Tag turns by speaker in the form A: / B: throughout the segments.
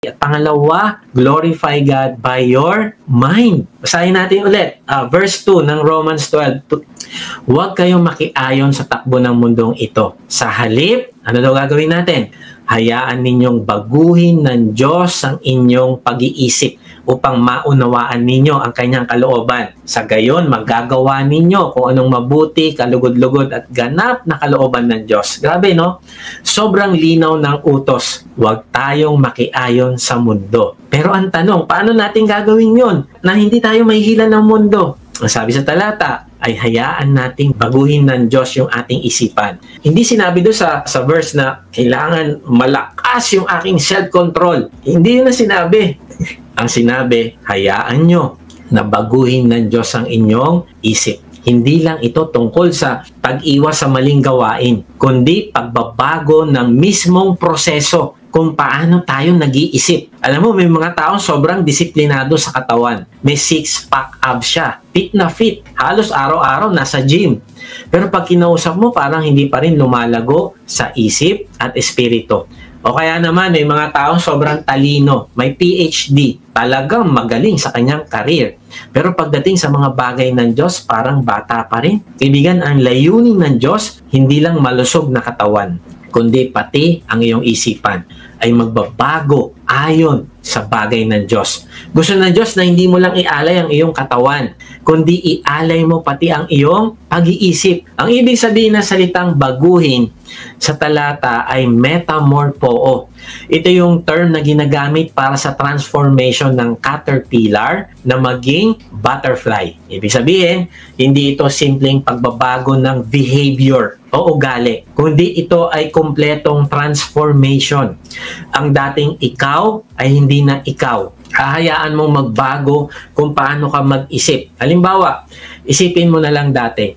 A: At pangalawa, glorify God by your mind. Basahin natin ulit, verse 2 ng Romans 12. Huwag kayong makiayon sa takbo ng mundong ito. Sa halip, ano daw gagawin natin? Hayaan ninyong baguhin ng Diyos ang inyong pag-iisip upang maunawaan ninyo ang kanyang kalooban. Sa gayon, magagawa ninyo kung anong mabuti, kalugod-lugod at ganap na kalooban ng Diyos. Grabe, no? Sobrang linaw ng utos. Huwag tayong makiayon sa mundo. Pero ang tanong, paano natin gagawin yon na hindi tayo mahihila ng mundo? Ang sabi sa talata, ay hayaan nating baguhin ng Diyos yung ating isipan. Hindi sinabi doon sa verse na kailangan malakas yung aking self-control. Hindi yun na sinabi. Ang sinabi, hayaan nyo na baguhin ng Diyos ang inyong isip. Hindi lang ito tungkol sa pag-iwas sa maling gawain, kundi pagbabago ng mismong proseso kung paano tayo nag-iisip. Alam mo, may mga taong sobrang disiplinado sa katawan. May six-pack abs siya. Fit na fit. Halos araw-araw nasa gym. Pero pag kinausap mo, parang hindi pa rin lumalago sa isip at espiritu. O kaya naman, may mga taong sobrang talino. May PhD. Talagang magaling sa kanyang career. Pero pagdating sa mga bagay ng Diyos, parang bata pa rin. Kaibigan, ang layunin ng Diyos, hindi lang malusog na katawan, kundi pati ang iyong isipan ay magbabago ayon sa bagay ng Diyos. Gusto ng Diyos na hindi mo lang ialay ang iyong katawan, kundi ialay mo pati ang iyong pag-iisip. Ang ibig sabihin ng salitang baguhin sa talata ay metamorpho. Ito yung term na ginagamit para sa transformation ng caterpillar na maging butterfly. Ibig sabihin, hindi ito simpleng pagbabago ng behavior o ugali, kundi ito ay kumpletong transformation. Ang dating ikaw ay hindi na ikaw. Hahayaan mong magbago kung paano ka mag-isip. Halimbawa, isipin mo na lang dati,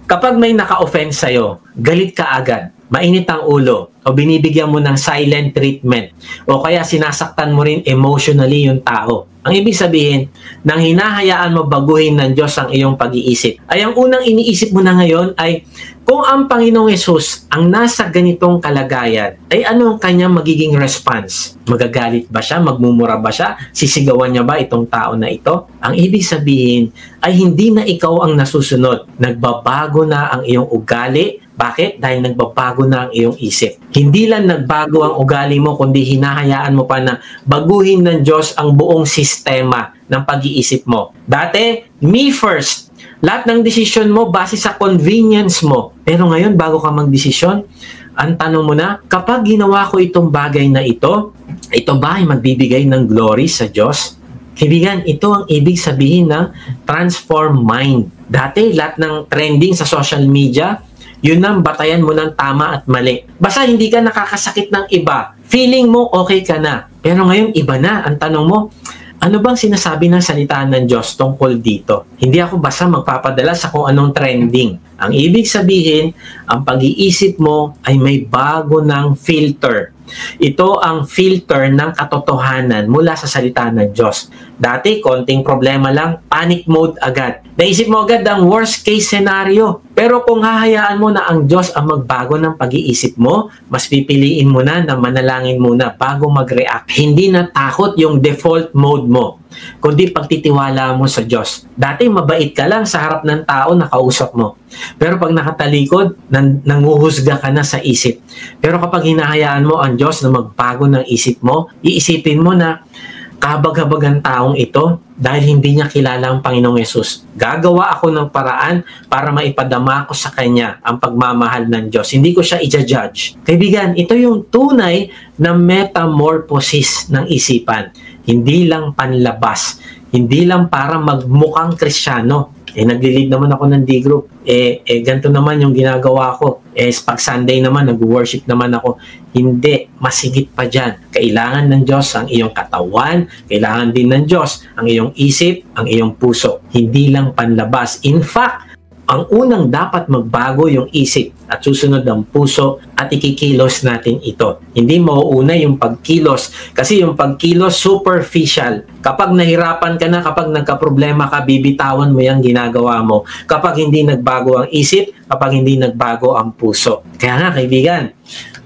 A: kapag may naka-offense sa'yo, galit ka agad, mainit ang ulo, o binibigyan mo ng silent treatment, o kaya sinasaktan mo rin emotionally yung tao. Ang ibig sabihin, nang hinahayaan mo baguhin ng Diyos ang iyong pag-iisip, ay ang unang iniisip mo na ngayon ay, kung ang Panginoong Yesus ang nasa ganitong kalagayan, ay ano ang kanyang magiging response? Magagalit ba siya? Magmumura ba siya? Sisigawan niya ba itong tao na ito? Ang ibig sabihin ay hindi na ikaw ang nasusunod. Nagbabago na ang iyong ugali. Bakit? Dahil nagbabago na ang iyong isip. Hindi lang nagbago ang ugali mo, kundi hinahayaan mo pa na baguhin ng Diyos ang buong sistema ng pag-iisip mo. Dati, me first. Lahat ng desisyon mo base sa convenience mo. Pero ngayon, bago ka magdesisyon, ang tanong mo na, kapag ginawa ko itong bagay na ito ba ay magbibigay ng glory sa Diyos? Kaibigan, ito ang ibig sabihin ng transform mind. Dati, lahat ng trending sa social media, yun ang batayan mo ng tama at mali. Basta hindi ka nakakasakit ng iba. Feeling mo okay ka na. Pero ngayon, iba na. Ang tanong mo, ano bang sinasabi ng salita ng Diyos tungkol dito? Hindi ako basta magpapadala sa kung anong trending. Ang ibig sabihin, ang pag-iisip mo ay may bago ng filter. Ito ang filter ng katotohanan mula sa salita ng Diyos. Dati, konting problema lang, panic mode agad. Naisip mo agad ang worst case scenario. Pero kung hahayaan mo na ang Diyos ang magbago ng pag-iisip mo, mas pipiliin mo na manalangin muna bago mag-react. Hindi na takot yung default mode mo, kundi pagtitiwala mo sa Diyos. Dati, mabait ka lang sa harap ng tao na kausap mo. Pero pag nakatalikod, nanguhusga ka na sa isip. Pero kapag hinahayaan mo ang Diyos na magbago ng isip mo, iisipin mo na kabag-habag ang taong ito dahil hindi niya kilala ang Panginoong Yesus. Gagawa ako ng paraan para maipadama ko sa Kanya ang pagmamahal ng Diyos. Hindi ko siya i-judge. Kaibigan, ito yung tunay na metamorphosis ng isipan. Hindi lang panlabas. Hindi lang para magmukhang Kristiyano. Nagli-lead naman ako ng D-group. Ganito naman yung ginagawa ko. Pag Sunday naman, nag-worship naman ako. Hindi, masigit pa dyan. Kailangan ng Diyos ang iyong katawan. Kailangan din ng Diyos ang iyong isip, ang iyong puso. Hindi lang panlabas. In fact, ang unang dapat magbago yung isip at susunod ang puso at ikikilos natin ito. Hindi mauuna yung pagkilos kasi yung pagkilos superficial. Kapag nahirapan ka na, kapag nagka-problema ka, bibitawan mo yung ginagawa mo. Kapag hindi nagbago ang isip, kapag hindi nagbago ang puso. Kaya nga kaibigan,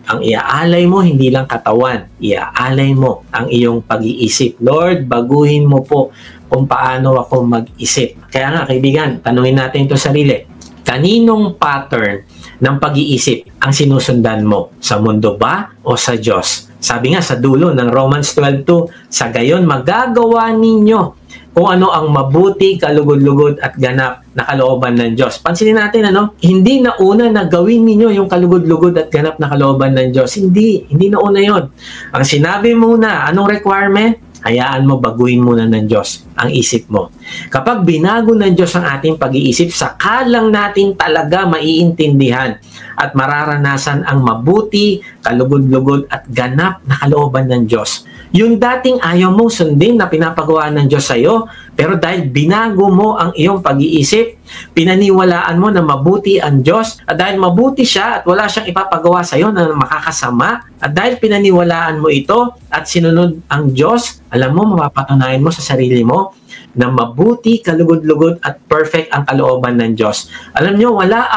A: Ang iaalay mo, hindi lang katawan. Iaalay mo ang iyong pag-iisip. Lord, baguhin mo po kung paano ako mag-isip. Kaya nga, kaibigan, tanungin natin ito sarili. Kaninong pattern ng pag-iisip ang sinusundan mo? Sa mundo ba o sa Diyos? Sabi nga sa dulo ng Romans 12:2, sa gayon magagawa ninyo kung ano ang mabuti, kalugod-lugod at ganap na kalooban ng Diyos. Pansinin natin, hindi na una na gawin ninyo yung kalugod-lugod at ganap na kalooban ng Diyos. Hindi na una yon. Ang sinabi muna, anong requirement? Hayaan mo, baguhin muna ng Diyos ang isip mo. Kapag binago ng Diyos ang ating pag-iisip, saka lang natin talaga maiintindihan at mararanasan ang mabuti, kalugod-lugod at ganap na kalooban ng Diyos. Yung dating ayaw mong sundin na pinapagawa ng Diyos sa iyo, pero dahil binago mo ang iyong pag-iisip, pinaniwalaan mo na mabuti ang Diyos, at dahil mabuti siya at wala siyang ipapagawa sa iyo na makakasama, at dahil pinaniwalaan mo ito at sinunod ang Diyos, alam mo, mapapatunayan mo sa sarili mo na mabuti, kalugod-lugod at perfect ang kalooban ng Diyos. Alam nyo, wala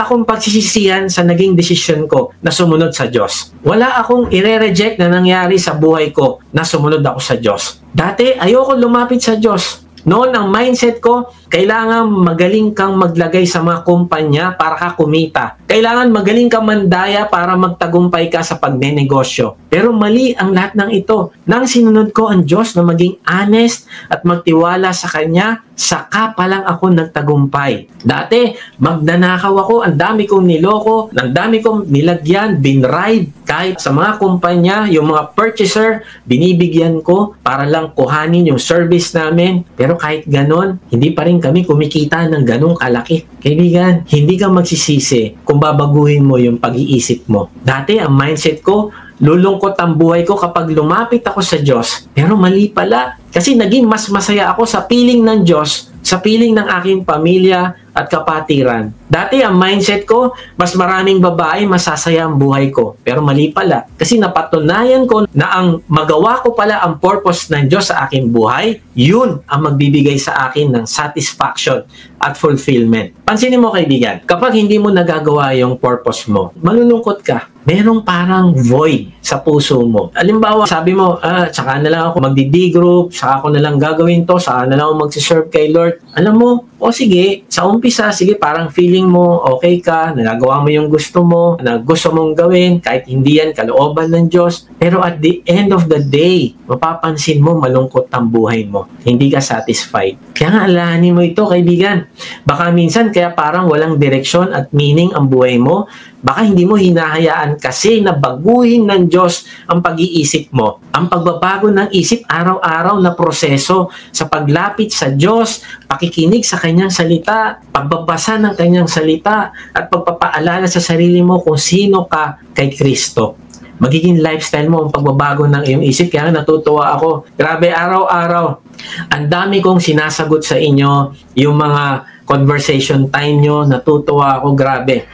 A: akong pagsisisihan sa naging desisyon ko na sumunod sa Diyos. Wala akong ire-reject na nangyari sa buhay ko na sumunod ako sa Diyos. Dati, ayoko lumapit sa Diyos. Noon, ang mindset ko, kailangan magaling kang maglagay sa mga kumpanya para ka kumita. Kailangan magaling kang mandaya para magtagumpay ka sa pagnenegosyo. Pero mali ang lahat ng ito. Nang sinunod ko ang Diyos na maging honest at magtiwala sa Kanya, saka pa lang ako nagtagumpay. Dati, magnanakaw ako, ang dami kong niloko, ang dami kong nilagyan, binride. Kahit sa mga kumpanya, yung mga purchaser, binibigyan ko para lang kuhanin yung service namin. Pero kahit ganon, hindi pa rin kami kumikita ng ganong kalaki. Kaibigan, hindi ka magsisisi kung babaguhin mo yung pag-iisip mo. Dati, ang mindset ko, lulungkot ang buhay ko kapag lumapit ako sa Diyos. Pero mali pala. Kasi naging mas masaya ako sa piling ng Diyos, sa piling ng aking pamilya at kapatiran. Dati ang mindset ko, mas maraming babae, masasaya ang buhay ko. Pero mali pala. Kasi napatunayan ko na ang magawa ko pala ang purpose ng Diyos sa aking buhay, yun ang magbibigay sa akin ng satisfaction at fulfillment. Pansinin mo, kaibigan, kapag hindi mo nagagawa yung purpose mo, malulungkot ka. Merong parang void sa puso mo. Halimbawa, sabi mo, saka na lang ako magdi-D group, saka ako na lang gagawin to, saka na lang ako magsiserve kay Lord. Alam mo, sige, sa umpisa, sige, parang feeling mo, okay ka, nagagawa mo yung gusto mo, na gusto mong gawin, kahit hindi yan kalooban ng Diyos. Pero at the end of the day, mapapansin mo, malungkot ang buhay mo. Hindi ka satisfied. Kaya nga, alahanin mo ito, kaibigan. Baka minsan, kaya parang walang direksyon at meaning ang buhay mo. Baka hindi mo hinahayaan kasi na baguhin ng Diyos ang pag-iisip mo. Ang pagbabago ng isip, araw-araw na proseso sa paglapit sa Diyos, pakikinig sa Kanyang salita, pagbabasa ng Kanyang salita, at pagpapaalala sa sarili mo kung sino ka kay Kristo. Magiging lifestyle mo ang pagbabago ng iyong isip. Kaya natutuwa ako. Grabe, araw-araw. Ang dami kong sinasagot sa inyo, yung mga conversation time nyo, natutuwa ako, grabe.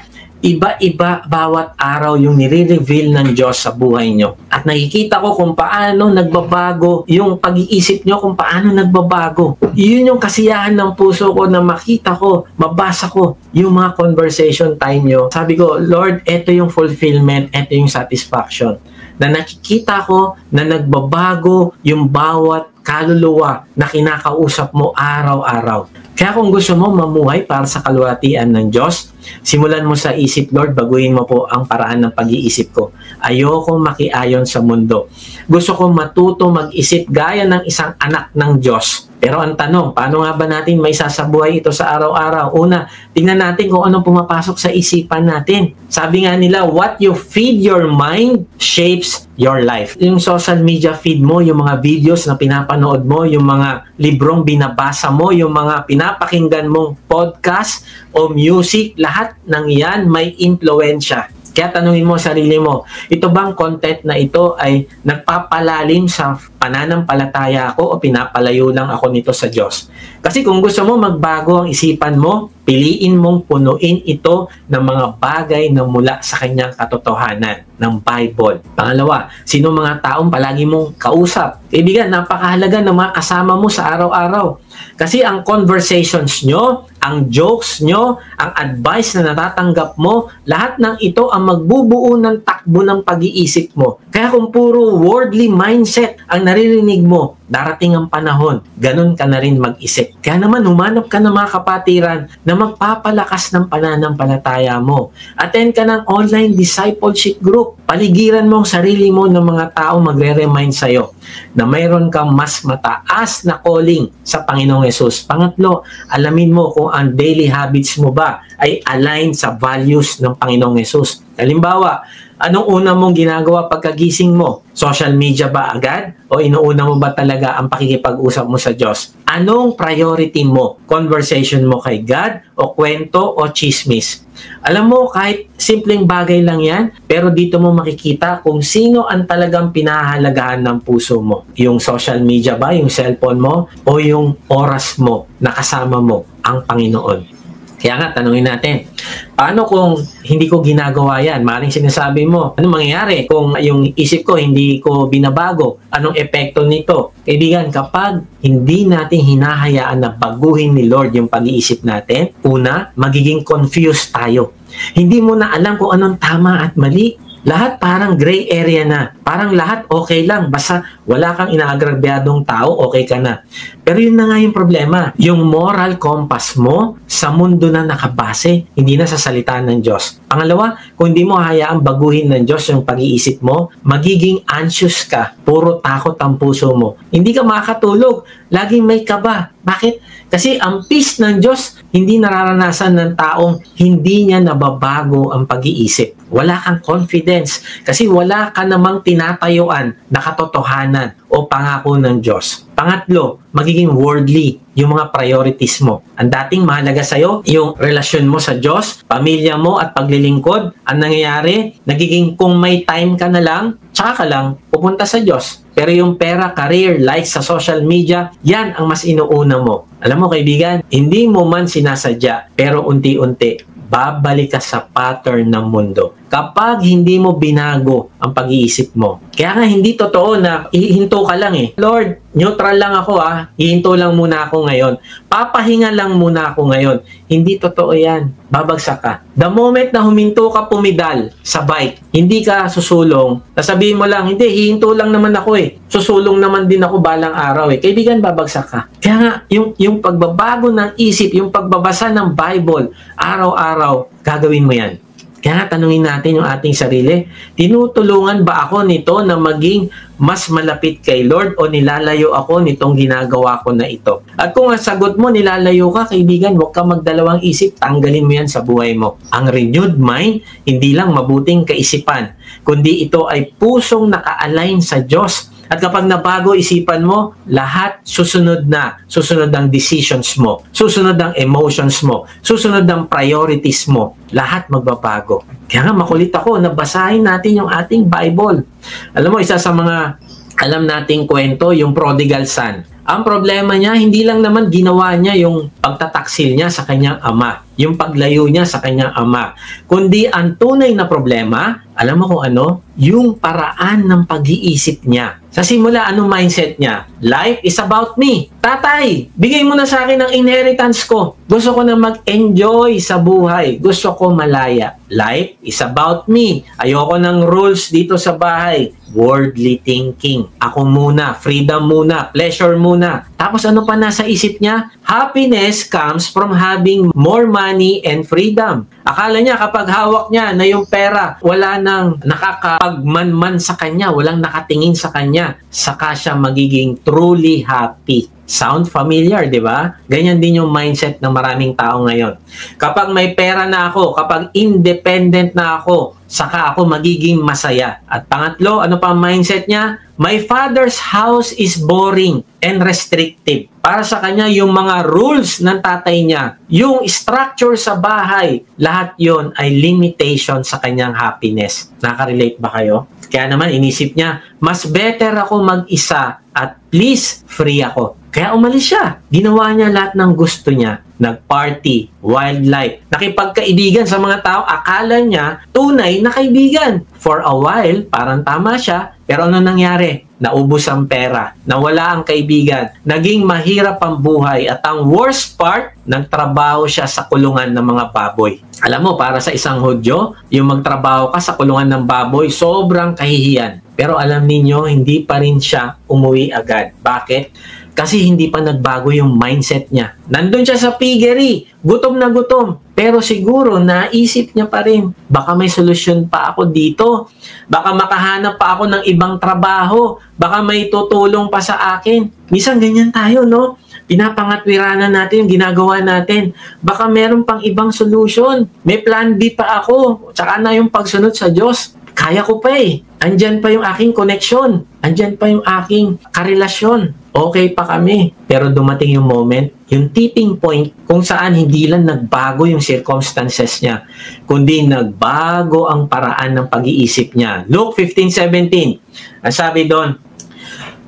A: Iba-iba bawat araw yung nire-reveal ng Diyos sa buhay nyo. At nakikita ko kung paano nagbabago yung pag-iisip nyo, kung paano nagbabago. Yun yung kasiyahan ng puso ko na makita ko, mabasa ko yung mga conversation time nyo. Sabi ko, Lord, eto yung fulfillment, eto yung satisfaction. Na nakikita ko na nagbabago yung bawat kaluluwa na kinakausap mo araw-araw. Kaya kung gusto mo mamuhay para sa kaluwalhatian ng Diyos, simulan mo sa isip, Lord, baguhin mo po ang paraan ng pag-iisip ko. Ayokong makiayon sa mundo. Gusto kong matuto mag-isip gaya ng isang anak ng Diyos. Pero ang tanong, paano nga ba natin may sasabuhay ito sa araw-araw? Una, tingnan natin kung anong pumapasok sa isipan natin. Sabi nga nila, what you feed your mind shapes your life. Yung social media feed mo, yung mga videos na pinapanood mo, yung mga librong binabasa mo, yung mga pinapakinggan mong podcast o music, lahat ng yan may impluensya. Kaya tanungin mo sarili mo, ito bang content na ito ay nagpapalalim sa pananampalataya ako o pinapalayo lang ako nito sa Diyos? Kasi kung gusto mo magbago ang isipan mo, Piliin mong punuin ito ng mga bagay na mula sa kanyang katotohanan ng Bible. Pangalawa, sino mga taong palagi mong kausap? Kaibigan, napakahalaga ng mga kasama mo sa araw-araw. Kasi ang conversations nyo, ang jokes nyo, ang advice na natatanggap mo, lahat ng ito ang magbubuo ng takbo ng pag-iisip mo. Kaya kung puro worldly mindset ang naririnig mo, darating ang panahon, ganun ka na rin mag-isip. Kaya naman, humanap ka ng mga kapatiran na magpapalakas ng pananampalataya mo. Attend ka ng online discipleship group. Paligiran mo ang sarili mo ng mga tao magre-remind sa'yo na mayroon kang mas mataas na calling sa Panginoong Yesus. Pangatlo, alamin mo kung ang daily habits mo ba ay aligned sa values ng Panginoong Yesus. Halimbawa, anong una mong ginagawa pagkagising mo? Social media ba agad? O inuuna mo ba talaga ang pakikipag-usap mo sa Diyos? Anong priority mo? Conversation mo kay God o kwento o chismis? Alam mo, kahit simpleng bagay lang yan, pero dito mo makikita kung sino ang talagang pinahahalagahan ng puso mo. Yung social media ba, yung cellphone mo, o yung oras mo na kasama mo ang Panginoon? Kaya nga, tanungin natin, paano kung hindi ko ginagawa yan? Maring sinasabi mo, ano mangyayari kung yung isip ko hindi ko binabago? Anong epekto nito? Kaibigan, kapag hindi natin hinahayaan na baguhin ni Lord yung pag-iisip natin, una, magiging confused tayo. Hindi mo na alam kung anong tama at mali. Lahat parang gray area na. Parang lahat okay lang. Basta wala kang inaagrabyadong tao, okay ka na. Pero yun na nga yung problema. Yung moral compass mo sa mundo na nakabase, hindi na sa salita ng Diyos. Pangalawa, kung hindi mo hayaang baguhin ng Diyos yung pag-iisip mo, magiging anxious ka. Puro takot ang puso mo. Hindi ka makakatulog. Laging may kaba. Bakit? Kasi ang peace ng Diyos, hindi nararanasan ng taong hindi niya nababago ang pag-iisip. Wala kang confidence kasi wala ka namang tinatayuan na katotohanan o pangako ng Diyos. Pangatlo, magiging worldly yung mga priorities mo. Ang dating mahalaga sa'yo, yung relasyon mo sa Diyos, pamilya mo at paglilingkod. Ang nangyayari, nagiging kung may time ka na lang, tsaka ka lang pupunta sa Diyos. Pero yung pera, career, likes sa social media, yan ang mas inuuna mo. Alam mo kaibigan, hindi mo man sinasadya, pero unti-unti, babalik ka sa pattern ng mundo. Kapag hindi mo binago ang pag-iisip mo. Kaya nga hindi totoo na hihinto ka lang eh. Lord, neutral lang ako hihinto lang muna ako ngayon. Papahinga lang muna ako ngayon. Hindi totoo yan. Babagsak ka. The moment na huminto ka pumidal sa bike, hindi ka susulong, sasabihin mo lang, hindi, hihinto lang naman ako Susulong naman din ako balang araw Kaibigan, babagsak ka. Kaya nga, yung pagbabago ng isip, yung pagbabasa ng Bible, araw-araw, gagawin mo yan. Kaya tanungin natin yung ating sarili, tinutulungan ba ako nito na maging mas malapit kay Lord o nilalayo ako nitong ginagawa ko na ito? At kung ang sagot mo nilalayo ka, kaibigan, huwag ka magdalawang isip, tanggalin mo yan sa buhay mo. Ang renewed mind, hindi lang mabuting kaisipan, kundi ito ay pusong naka-align sa Diyos. At kapag nabago isipan mo, lahat susunod na. Susunod ang decisions mo. Susunod ang emotions mo. Susunod ang priorities mo. Lahat magbabago. Kaya nga makulit ako na basahin natin yung ating Bible. Alam mo, isa sa mga alam nating kwento, yung prodigal son. Ang problema niya, hindi lang naman ginawa niya yung pagtataksil niya sa kanyang ama, yung paglayo niya sa kanyang ama, kundi ang tunay na problema, alam mo kung ano? Yung paraan ng pag-iisip niya. Sa simula, anong mindset niya? Life is about me. Tatay, bigay mo na sa akin ang inheritance ko. Gusto ko na mag-enjoy sa buhay. Gusto ko malaya. Life is about me. Ayoko ng rules dito sa bahay. Worldly thinking. Ako muna, freedom muna, pleasure muna. Tapos ano pa nasa isip niya? Happiness comes from having more money and freedom. Akala niya kapag hawak niya na yung pera, wala nang nakakapagmanman sa kanya, walang nakatingin sa kanya, saka siya magiging truly happy. Sound familiar, di ba? Ganyan din yung mindset ng maraming tao ngayon. Kapag may pera na ako, kapag independent na ako, saka ako magiging masaya. At pangatlo, ano pa ang mindset niya? My father's house is boring and restrictive. Para sa kanya, yung mga rules ng tatay niya, yung structure sa bahay, lahat yon ay limitation sa kanyang happiness. Nakarelate ba kayo? Kaya naman, inisip niya, mas better ako mag-isa at please, free ako. Kaya umalis siya. Ginawa niya lahat ng gusto niya. Nag-party, wildlife, nakipagkaibigan sa mga tao. Akala niya tunay na kaibigan. For a while, parang tama siya. Pero ano nangyari? Naubos ang pera. Nawala ang kaibigan. Naging mahirap ang buhay. At ang worst part, nagtrabaho siya sa kulungan ng mga baboy. Alam mo, para sa isang Hudyo, yung magtrabaho ka sa kulungan ng baboy, sobrang kahihiyan. Pero alam ninyo, hindi pa rin siya umuwi agad. Bakit? Kasi hindi pa nagbago yung mindset niya. Nandun siya sa piggery, gutom na gutom. Pero siguro, naisip niya pa rin, baka may solusyon pa ako dito. Baka makahanap pa ako ng ibang trabaho. Baka may tutulong pa sa akin. Minsan ganyan tayo, no? Pinapangatwiranan natin yung ginagawa natin. Baka meron pang ibang solution. May plan B pa ako. Tsaka na yung pagsunod sa Diyos. Kaya ko pa eh. Andyan pa yung aking connection. Andyan pa yung aking karelasyon. Okay pa kami. Pero dumating yung moment, yung tipping point, kung saan hindi lang nagbago yung circumstances niya, kundi nagbago ang paraan ng pag-iisip niya. Luke 15:17. Ang sabi doon,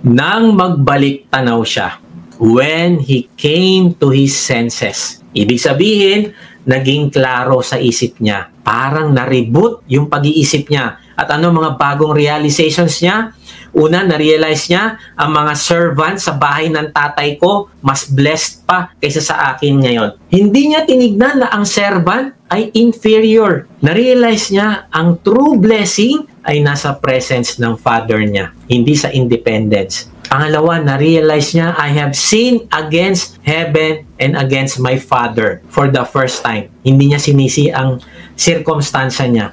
A: nang magbalik tanaw siya, when he came to his senses. Ibig sabihin, naging klaro sa isip niya. Parang na-reboot yung pag-iisip niya. At ano mga bagong realizations niya? Una, na-realize niya, ang mga servant sa bahay ng tatay ko, mas blessed pa kaysa sa akin ngayon. Hindi niya tinignan na ang servant ay inferior. Na-realize niya, ang true blessing ay nasa presence ng father niya, hindi sa independence. Pangalawa, na-realize niya, I have sinned against heaven and against my father for the first time. Hindi niya sinisi ang circumstansya niya.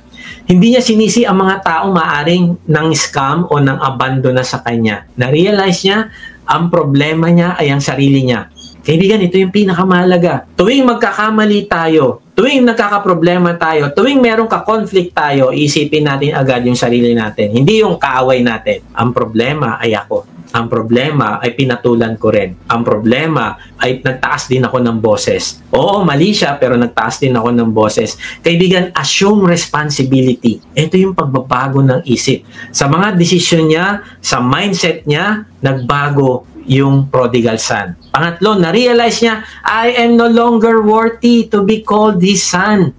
A: Hindi niya sinisi ang mga tao maaring ng scam o ng abandona sa kanya. Na-realize niya, ang problema niya ay ang sarili niya. Kaibigan, ito yung pinakamahalaga. Tuwing magkakamali tayo, tuwing nagkakaproblema tayo, tuwing meron ka-conflict tayo, isipin natin agad yung sarili natin. Hindi yung kaaway natin. Ang problema ay ako. Ang problema ay pinatulan ko rin. Ang problema ay nagtaas din ako ng boses. Oo, mali siya, pero nagtaas din ako ng boses. Kaibigan, assume responsibility. Ito yung pagbabago ng isip. Sa mga desisyon niya, sa mindset niya, nagbago yung prodigal son. Pangatlo, na-realize niya, I am no longer worthy to be called his son.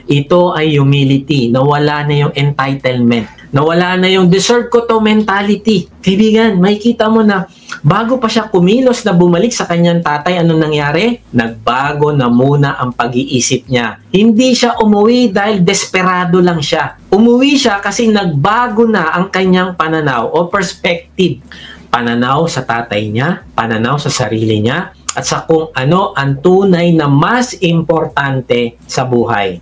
A: Ito ay humility. Nawala na yung entitlement. Nawala na yung deserve ko to mentality. Kaibigan, makikita mo na bago pa siya kumilos na bumalik sa kanyang tatay, anong nangyari? Nagbago na muna ang pag-iisip niya. Hindi siya umuwi dahil desperado lang siya. Umuwi siya kasi nagbago na ang kanyang pananaw o perspective. Pananaw sa tatay niya, pananaw sa sarili niya, at sa kung ano ang tunay na mas importante sa buhay.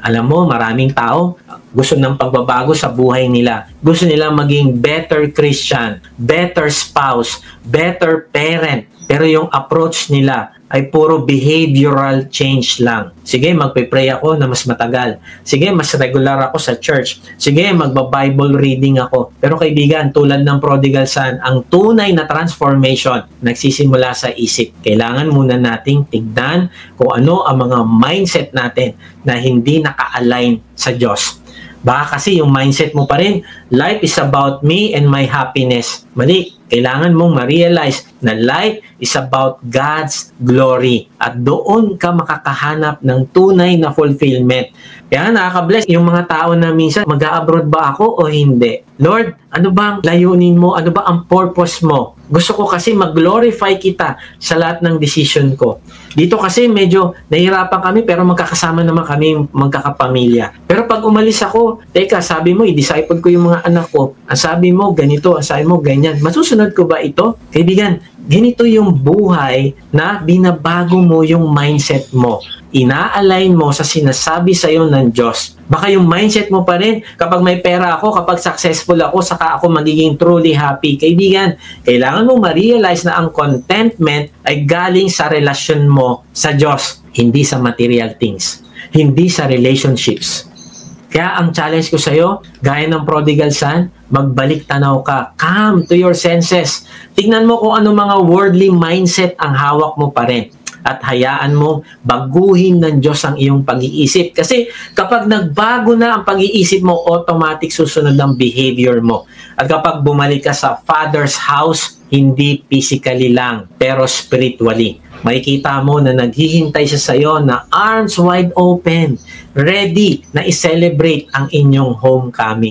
A: Alam mo, maraming tao gusto ng pagbabago sa buhay nila. Gusto nila maging better Christian, better spouse, better parent. Pero yung approach nila ay puro behavioral change lang. Sige, magpe-pray ako na mas matagal. Sige, mas regular ako sa church. Sige, magba-Bible reading ako. Pero kaibigan, tulad ng prodigal son, ang tunay na transformation nagsisimula sa isip. Kailangan muna nating tignan kung ano ang mga mindset natin na hindi naka-align sa Diyos. Baka kasi yung mindset mo pa rin, life is about me and my happiness. Mali. Kailangan mong ma-realize na life is about God's glory. At doon ka makakahanap ng tunay na fulfillment. Kaya nakaka-bless yung mga tao na minsan, mag-a-abroad ba ako o hindi? Lord, ano ba ang layunin mo? Ano ba ang purpose mo? Gusto ko kasi mag-glorify kita sa lahat ng decision ko. Dito kasi medyo nahihirapan kami pero magkakasama naman kami magkakapamilya. Pero pag umalis ako, teka, sabi mo, i-disciple ko yung mga anak ko. Ang sabi mo, ganito. Ang sabi mo, ganyan. Masusunod ko ba ito? Kaibigan, ganito yung buhay na binabago mo yung mindset mo. Ina-align mo sa sinasabi sa iyo ng Diyos. Baka yung mindset mo pa rin, kapag may pera ako, kapag successful ako, saka ako magiging truly happy. Kaibigan, kailangan mo ma-realize na ang contentment ay galing sa relasyon mo sa Diyos, hindi sa material things, hindi sa relationships. Kaya ang challenge ko sa iyo, gaya ng prodigal son, magbalik tanaw ka. Come to your senses. Tingnan mo kung ano mga worldly mindset ang hawak mo pa rin. At hayaan mo baguhin ng Diyos ang iyong pag-iisip. Kasi kapag nagbago na ang pag-iisip mo, automatic susunod ang behavior mo. At kapag bumalik ka sa Father's house, hindi physically lang, pero spiritually. Makikita mo na naghihintay siya sa iyo na arms wide open, ready na i-celebrate ang inyong homecoming.